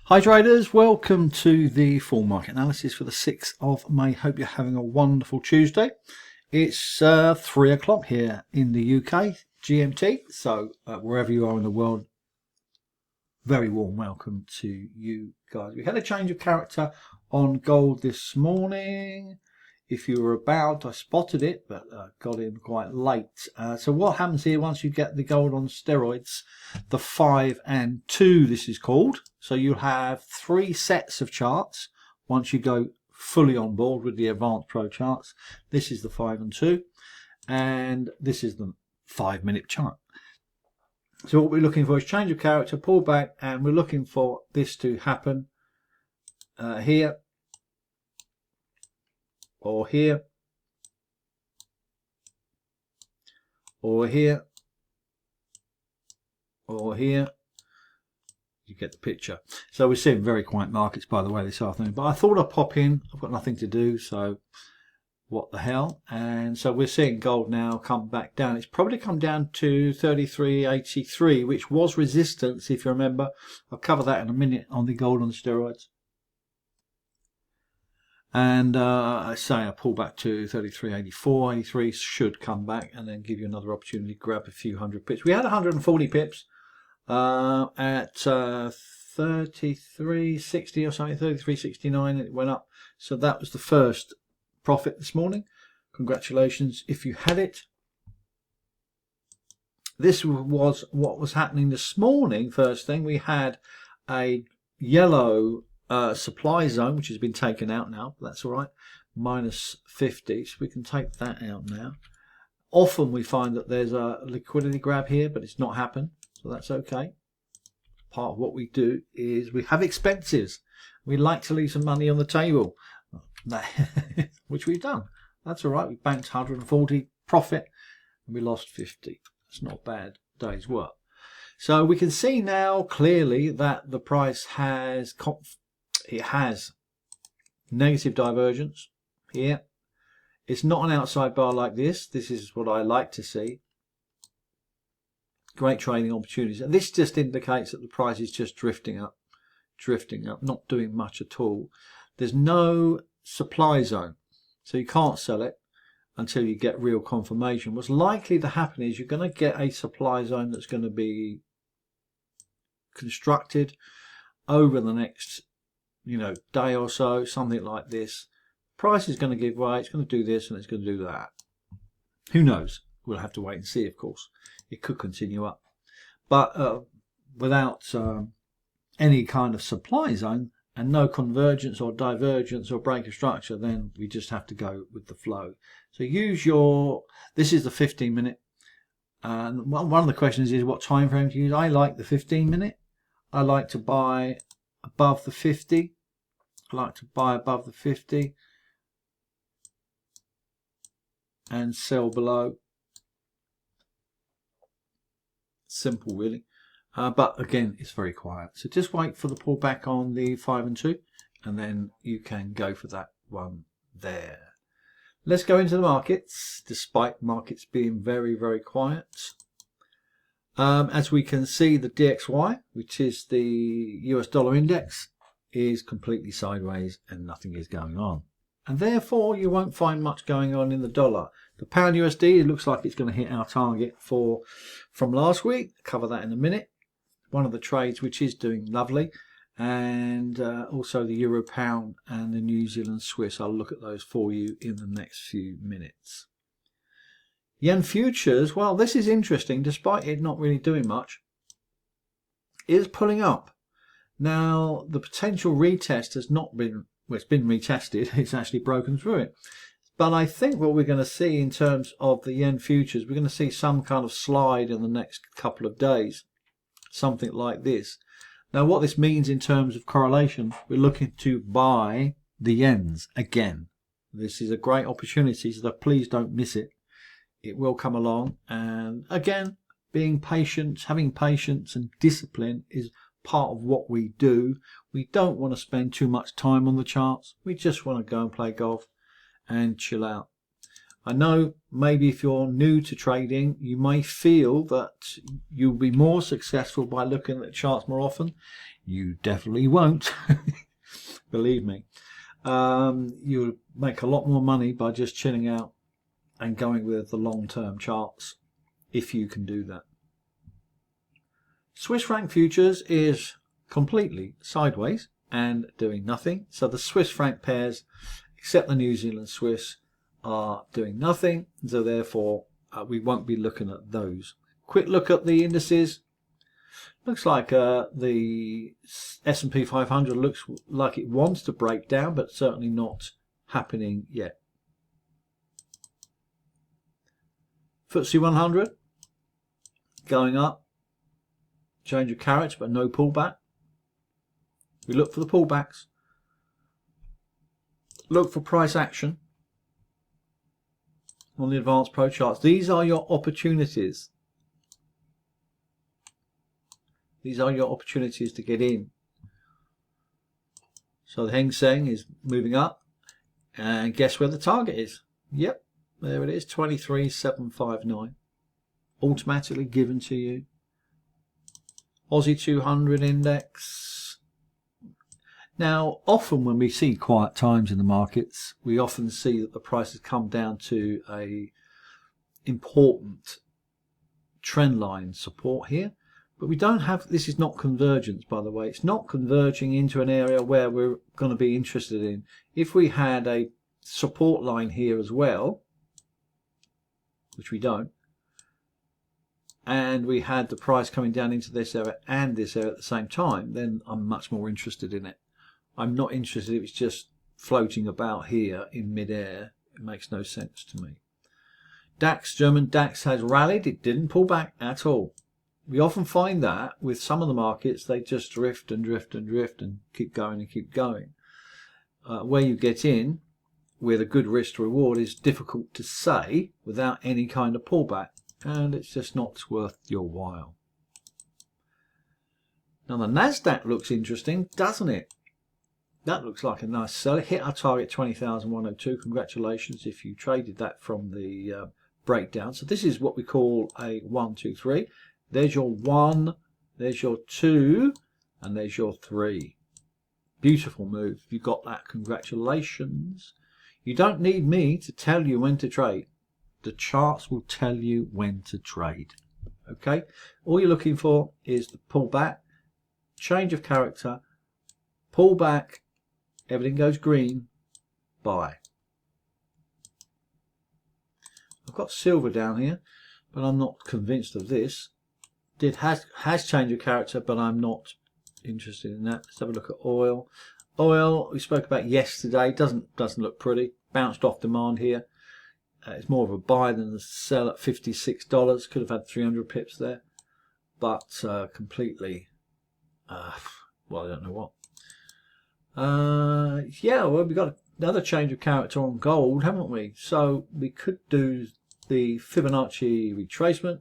Hi traders, welcome to the full market analysis for the 6th of May. Hope you're having a wonderful Tuesday. It's 3 o'clock here in the UK, GMT, so wherever you are in the world, very warm welcome to you guys. We had a change of character on gold this morning. If you were about, I spotted it, but got in quite late. So what happens here once you get the gold on steroids, the 5 and 2 this is called. So you have 3 sets of charts once you go fully on board with the Advanced Pro charts. This is the 5 and 2, and this is the 5-minute chart. So what we're looking for is change of character, pull back, and we're looking for this to happen here, or here, or here, or here. You get the picture. So we're seeing very quiet markets, by the way, this afternoon. But I thought I'd pop in. I've got nothing to do, so what the hell. And so we're seeing gold now come back down. It's probably come down to 33.83, which was resistance, if you remember. I'll cover that in a minute on the gold on steroids. And I say I pull back to 33.84. 83 should come back and then give you another opportunity to grab a few hundred pips. We had 140 pips at 33.60 or something, 33.69. It went up. So that was the first profit this morning. Congratulations if you had it. This was what was happening this morning. First thing, we had a yellow supply zone, which has been taken out now. That's all right. Minus 50, so we can take that out now. Often we find that there's a liquidity grab here, but it's not happened, so that's okay. Part of what we do is we have expenses. We like to leave some money on the table, which we've done. That's all right. We banked 140 profit and we lost 50. That's not a bad day's work. So we can see now clearly that the price has negative divergence here. It's not an outside bar like this. This is what I like to see. Great trading opportunities. And this just indicates that the price is just drifting up, not doing much at all. There's no supply zone, so you can't sell it until you get real confirmation. What's likely to happen is you're going to get a supply zone that's going to be constructed over the next day or so, something like this. Price is going to give way, it's going to do this and it's going to do that. Who knows? We'll have to wait and see, of course. It could continue up. But without any kind of supply zone and no convergence or divergence or break of structure, then we just have to go with the flow. So use this is the 15-minute. And one of the questions is what time frame to use. I like the 15-minute. I like to buy above the 50. I like to buy above the 50 and sell below. Simple, really. But again, it's very quiet. So just wait for the pullback on the 5 and 2 and then you can go for that one there. Let's go into the markets, despite markets being very, very quiet. As we can see, the DXY, which is the US dollar index, is completely sideways and nothing is going on. And therefore, you won't find much going on in the dollar. The pound USD, it looks like it's going to hit our target from last week. Cover that in a minute. One of the trades which is doing lovely. And also the Euro pound and the New Zealand Swiss. I'll look at those for you in the next few minutes. Yen futures, well, this is interesting. Despite it not really doing much, it is pulling up. Now, the potential retest has not been, well, it's been retested. It's actually broken through it. But I think what we're going to see in terms of the yen futures, we're going to see some kind of slide in the next couple of days. Something like this. Now, what this means in terms of correlation, we're looking to buy the yens again. This is a great opportunity, so please don't miss it. It will come along. And again, being patient, having patience and discipline is part of what we do. We don't want to spend too much time on the charts. We just want to go and play golf and chill out. I know maybe if you're new to trading, you may feel that you'll be more successful by looking at charts more often. You definitely won't. Believe me. You'll make a lot more money by just chilling out and going with the long-term charts if you can do that. Swiss franc futures is completely sideways and doing nothing. So the Swiss franc pairs, except the New Zealand Swiss, are doing nothing. So therefore, we won't be looking at those. Quick look at the indices. Looks like the S&P 500 looks like it wants to break down, but certainly not happening yet. FTSE 100 going up. Change of character, but no pullback. We look for the pullbacks. Look for price action on the advanced pro charts. These are your opportunities. These are your opportunities to get in. So the Hang Seng is moving up, and guess where the target is? Yep, there it is, 23,759. Automatically given to you. Aussie 200 index. Now, often when we see quiet times in the markets, we often see that the prices come down to a important trend line support here. But we don't have, this is not convergence, by the way. It's not converging into an area where we're going to be interested in. If we had a support line here as well, which we don't, and we had the price coming down into this area and this area at the same time, then I'm much more interested in it. I'm not interested if it's just floating about here in midair. It makes no sense to me. DAX, German DAX has rallied. It didn't pull back at all. We often find that with some of the markets, they just drift and drift and drift and keep going and keep going. Where you get in with a good risk to reward is difficult to say without any kind of pullback. And it's just not worth your while. Now the NASDAQ looks interesting, doesn't it? That looks like a nice sell. It hit our target 20,102. Congratulations if you traded that from the breakdown. So this is what we call a 1, 2, 3. There's your 1, there's your 2, and there's your 3. Beautiful move. If you got that, congratulations. You don't need me to tell you when to trade. The charts will tell you when to trade. Okay, all you're looking for is the pullback, change of character, pullback, everything goes green, buy. I've got silver down here, but I'm not convinced of this. It has change of character, but I'm not interested in that. Let's have a look at oil. Oil we spoke about yesterday, doesn't look pretty. Bounced off demand here. It's more of a buy than a sell at $56. Could have had 300 pips there, but completely, well, I don't know what. Yeah, well, we've got another change of character on gold, haven't we? So we could do the Fibonacci retracement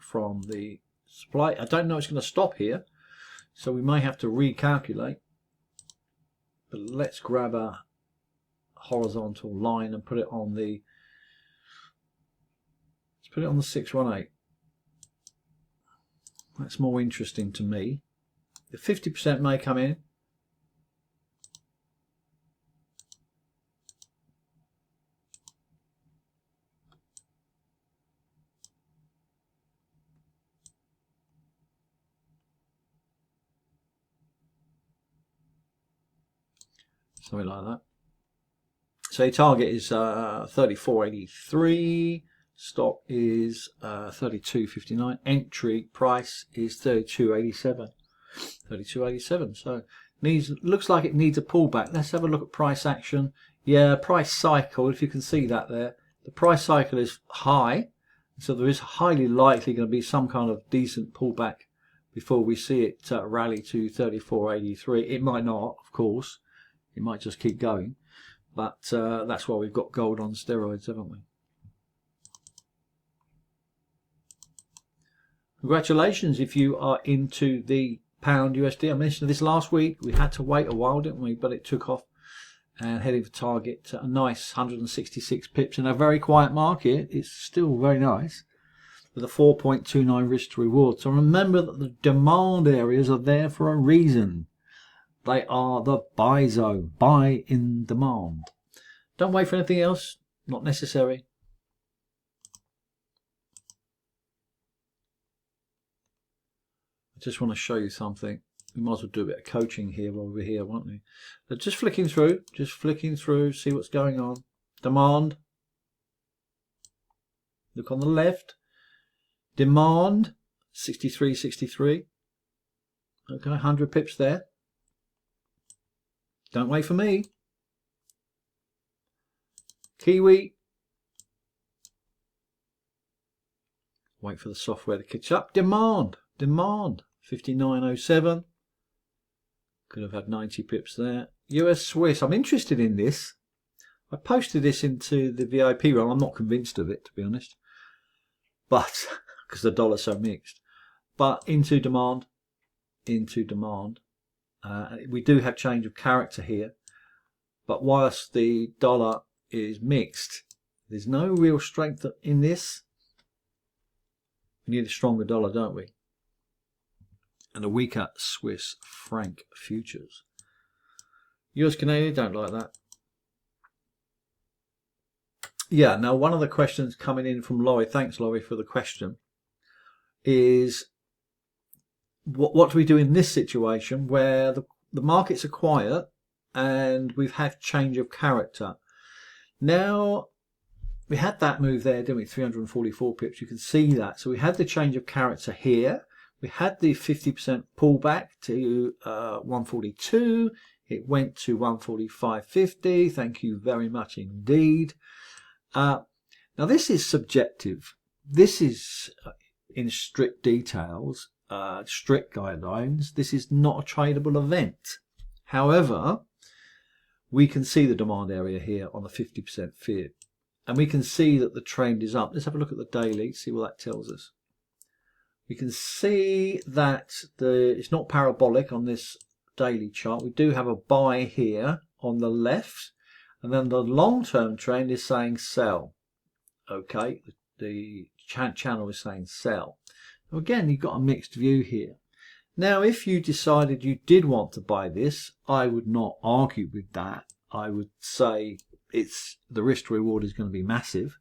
from the supply. I don't know it's going to stop here, so we may have to recalculate. But let's grab a horizontal line and put it on the. Put it on the 618. That's more interesting to me. The 50% may come in. Something like that. So your target is 34.83. Stop is 32.59. Entry price is 32.87. 32.87. So looks like it needs a pullback. Let's have a look at price action. Yeah, price cycle. If you can see that there, the price cycle is high, so there is highly likely going to be some kind of decent pullback before we see it rally to 34.83. It might not, of course. It might just keep going, but that's why we've got gold on steroids, haven't we? Congratulations if you are into the pound USD. I mentioned this last week. We had to wait a while, didn't we? But it took off. and heading for target at a nice 166 pips in a very quiet market. It's still very nice with a 4.29 risk to reward. So remember that the demand areas are there for a reason. They are the buy zone, buy in demand. Don't wait for anything else, not necessary. I just want to show you something. We might as well do a bit of coaching here while we're here, won't we? But just flicking through, see what's going on. Demand. Look on the left. Demand, 63.63. Okay, 100 pips there. Don't wait for me. Kiwi. Wait for the software to catch up. Demand, 59.07. Could have had 90 pips there. US Swiss. I'm interested in this. I posted this into the VIP run. I'm not convinced of it, to be honest. But, because the dollar's so mixed. But into demand. We do have change of character here. But whilst the dollar is mixed, there's no real strength in this. We need a stronger dollar, don't we? And a weaker Swiss franc futures. US Canadian, don't like that. Yeah, now one of the questions coming in from Laurie, thanks Laurie for the question, is what do we do in this situation where the markets are quiet and we've had change of character? Now, we had that move there, didn't we? 344 pips, you can see that. So we had the change of character here. We had the 50% pullback to 142. It went to 145.50. Thank you very much indeed. Now this is subjective. This is in strict details, strict guidelines. This is not a tradable event. However, we can see the demand area here on the 50% fib. And we can see that the trend is up. Let's have a look at the daily, see what that tells us. We can see that it's not parabolic on this daily chart. We do have a buy here on the left, and then the long-term trend is saying sell. Okay, the channel is saying sell. So again, you've got a mixed view here. Now, if you decided you did want to buy this, I would not argue with that. I would say the risk to reward is going to be massive.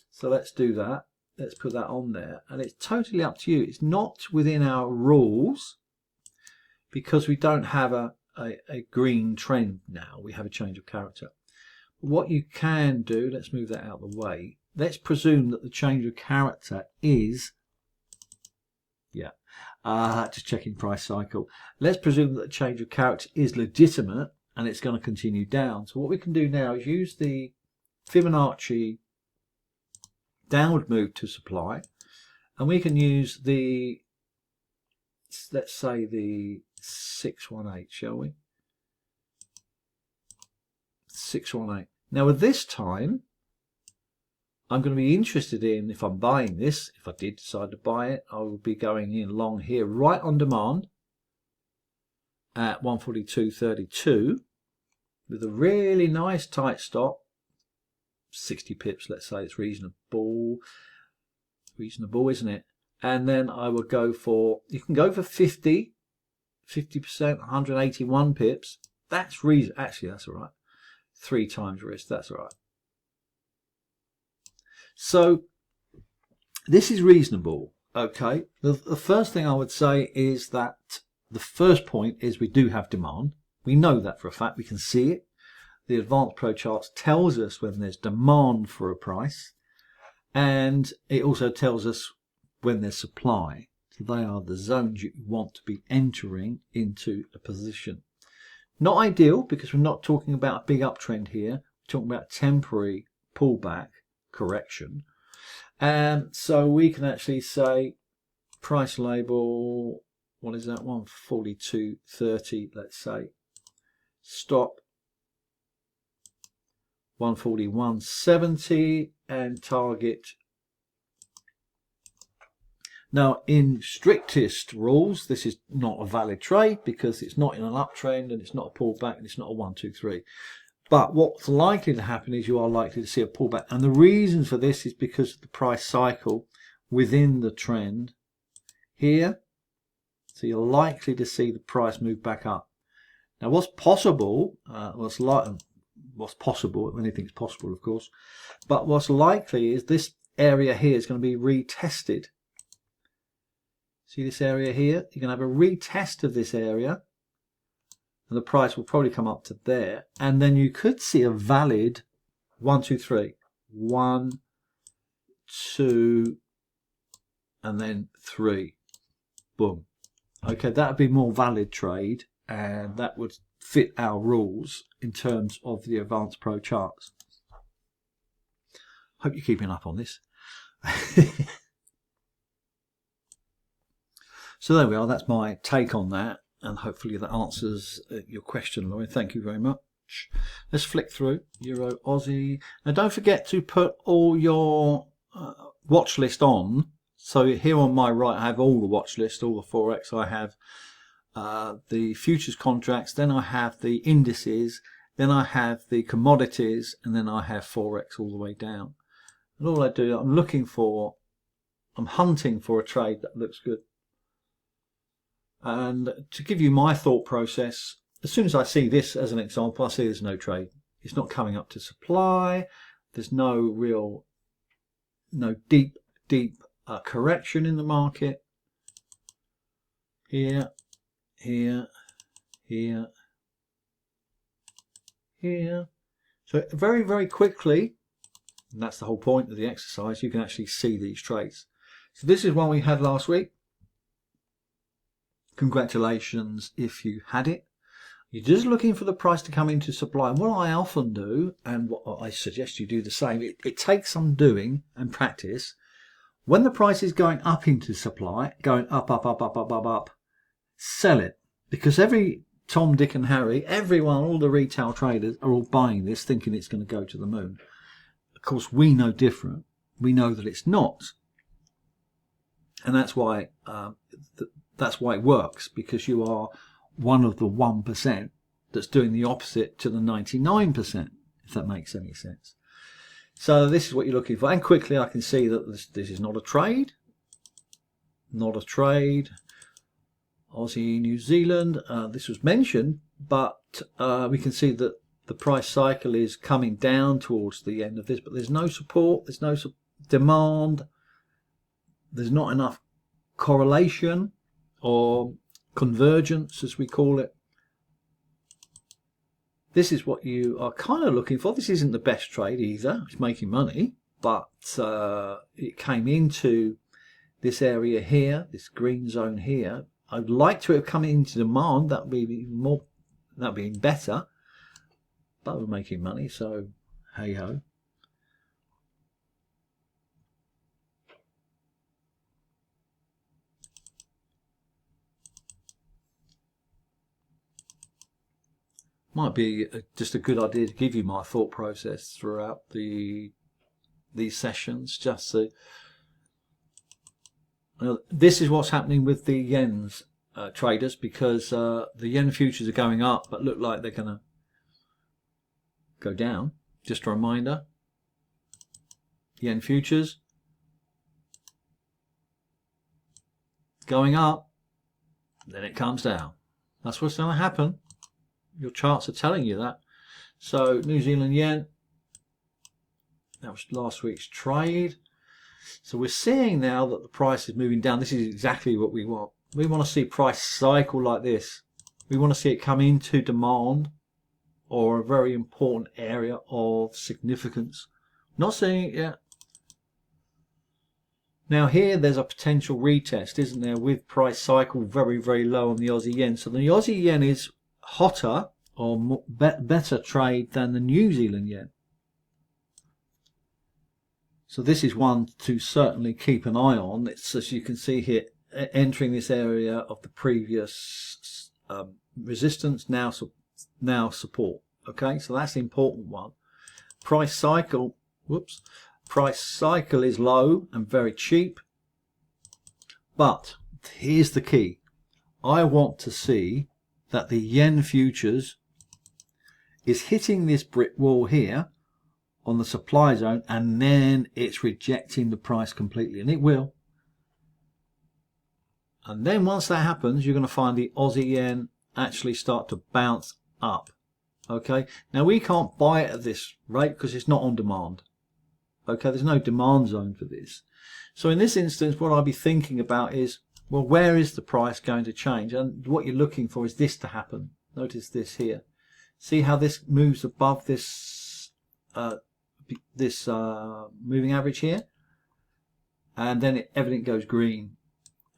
So let's do that. Let's put that on there, and it's totally up to you. It's not within our rules because we don't have a green trend now. We have a change of character. What you can do, let's move that out of the way. Let's presume that the change of character is, just checking price cycle. Let's presume that the change of character is legitimate and it's going to continue down. So what we can do now is use the Fibonacci downward move to supply, and we can use the, let's say the 618, shall we? 618. Now at this time, I'm going to be interested in, if I'm buying this, if I did decide to buy it, I will be going in long here, right on demand at 142.32 with a really nice tight stop. 60 pips, let's say. It's reasonable, isn't it? And then I would go for, you can go for 50%, 181 pips. That's reason. Actually, that's all right. 3 times risk, that's all right. So this is reasonable. Okay, the first thing I would say is that the first point is we do have demand. We know that for a fact. We can see it. The Advanced Pro Charts tells us when there's demand for a price, and it also tells us when there's supply. So they are the zones you want to be entering into a position. Not ideal, because we're not talking about a big uptrend here. We're talking about temporary pullback correction. And so we can actually say price label, what is that, 142.30, let's say. Stop 141.70 and target. Now, in strictest rules, this is not a valid trade because it's not in an uptrend and it's not a pullback and it's not a 1, 2, 3. But what's likely to happen is you are likely to see a pullback. And the reason for this is because of the price cycle within the trend here. So you're likely to see the price move back up. Now what's possible, what's possible, anything's possible of course, but what's likely is this area here is going to be retested. See this area here? You're going to have a retest of this area. And the price will probably come up to there, and then you could see a valid 1, 2, 3, 1, 2, and then 3. Boom. Okay, that would be more valid trade, and that would fit our rules in terms of the Advanced Pro charts. Hope you're keeping up on this. So there we are. That's my take on that. And hopefully that answers your question, Lauren. Thank you very much. Let's flick through Euro, Aussie. Now don't forget to put all your watch list on. So here on my right I have all the watch list, all the Forex. I have the futures contracts, then I have the indices, then I have the commodities, and then I have Forex all the way down. And all I do, I'm hunting for a trade that looks good. And to give you my thought process, as soon as I see this as an example, I see there's no trade. It's not coming up to supply. There's no deep correction in the market. Here, here, here, here. So very, very quickly, and that's the whole point of the exercise, you can actually see these trades. So this is one we had last week. Congratulations if you had it. You're just looking for the price to come into supply. And what I often do, and what I suggest you do the same, it takes some doing and practice. When the price is going up into supply, going up, up, up, up, up, up, up, sell it. Because every Tom, Dick and Harry, everyone, all the retail traders are all buying this thinking it's going to go to the moon. Of course, we know different. We know that it's not. And that's why it works, because you are one of the 1% that's doing the opposite to the 99%, if that makes any sense. So this is what you're looking for. And quickly I can see that this is not a trade. Not a trade. Aussie, New Zealand, this was mentioned, but we can see that the price cycle is coming down towards the end of this, but there's no support, there's no demand, there's not enough correlation or convergence, as we call it. This is what you are kind of looking for. This isn't the best trade either. It's making money, but it came into this area here, this green zone here. I'd like to have come into demand. That would be more. That would be better. But we're making money, so hey ho. Might be just a good idea to give you my thought process throughout these sessions. Just so this is what's happening with the yen's traders, because the yen futures are going up, but look like they're going to go down. Just a reminder: yen futures going up, then it comes down. That's what's going to happen. Your charts are telling you that. So New Zealand yen, that was last week's trade. So we're seeing now that the price is moving down. This is exactly what we want. We want to see price cycle like this. We want to see it come into demand or a very important area of significance. Not seeing it yet. Now here there's a potential retest, isn't there, with price cycle very, very low on the Aussie yen. So the Aussie yen is hotter or better trade than the New Zealand yen. So this is one to certainly keep an eye on. It's, as you can see here, entering this area of the previous resistance, now support. Okay, so that's the important one. Price cycle, price cycle is low and very cheap. But here's the key. I want to see that the yen futures is hitting this brick wall here on the supply zone, and then it's rejecting the price completely, and it will. And then once that happens, you're going to find the Aussie yen actually start to bounce up. Okay, now we can't buy it at this rate because it's not on demand. Okay, there's no demand zone for this. So in this instance, what I'll be thinking about is, well, where is the price going to change? And what you're looking for is this to happen. Notice this here. See how this moves above this moving average here, and then everything goes green,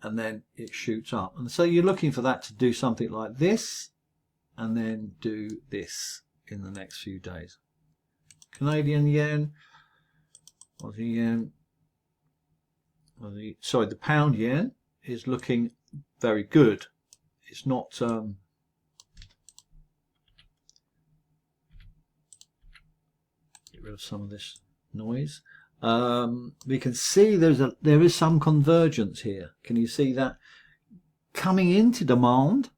and then it shoots up. And so you're looking for that to do something like this, and then do this in the next few days. Canadian yen, Aussie yen, sorry, the pound yen is looking very good. It's not get rid of some of this noise. We can see there is some convergence here. Can you see that coming into demand,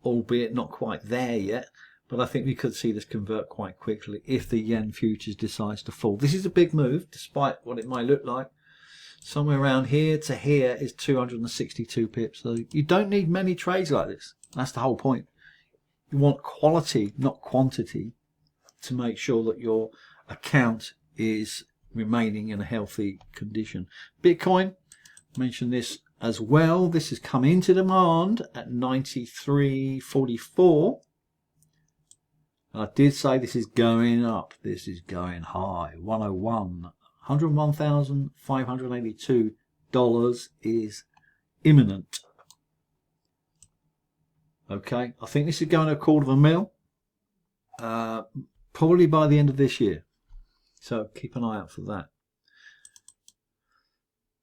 albeit not quite there yet? But I think we could see this convert quite quickly if the yen futures decides to fall. This is a big move, despite what it might look like. Somewhere around here to here is 262 pips. So you don't need many trades like this. That's the whole point. You want quality, not quantity, to make sure that your account is remaining in a healthy condition. Bitcoin, mentioned this as well. This has come into demand at 93.44. I did say this is going up. This is going high. 101. $101,582 is imminent. Okay, I think this is going to $250,000 probably by the end of this year. So keep an eye out for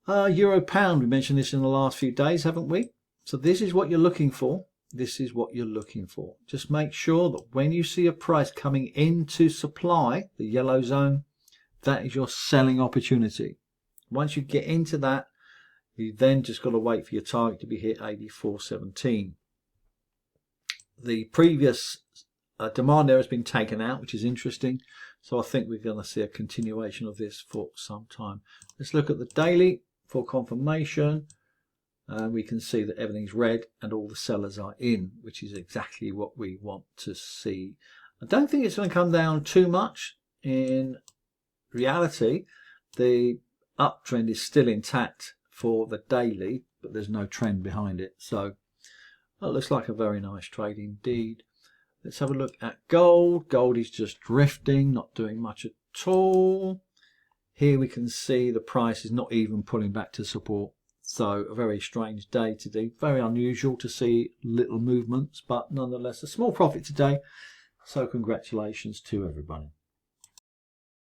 that. Euro pound, we mentioned this in the last few days, haven't we? So this is what you're looking for. This is what you're looking for. Just make sure that when you see a price coming into supply, the yellow zone, that is your selling opportunity. Once you get into that, you then just got to wait for your target to be hit, 84.17. The previous demand there has been taken out, which is interesting. So I think we're going to see a continuation of this for some time. Let's look at the daily for confirmation. We can see that everything's red and all the sellers are in, which is exactly what we want to see. I don't think it's going to come down too much. In reality, the uptrend is still intact for the daily, but there's no trend behind it. So it looks like a very nice trade indeed. Let's have a look at gold. Gold is just drifting, not doing much at all. Here we can see the price is not even pulling back to support. So a very strange day today. Very unusual to see little movements, but nonetheless a small profit today. So congratulations to everybody.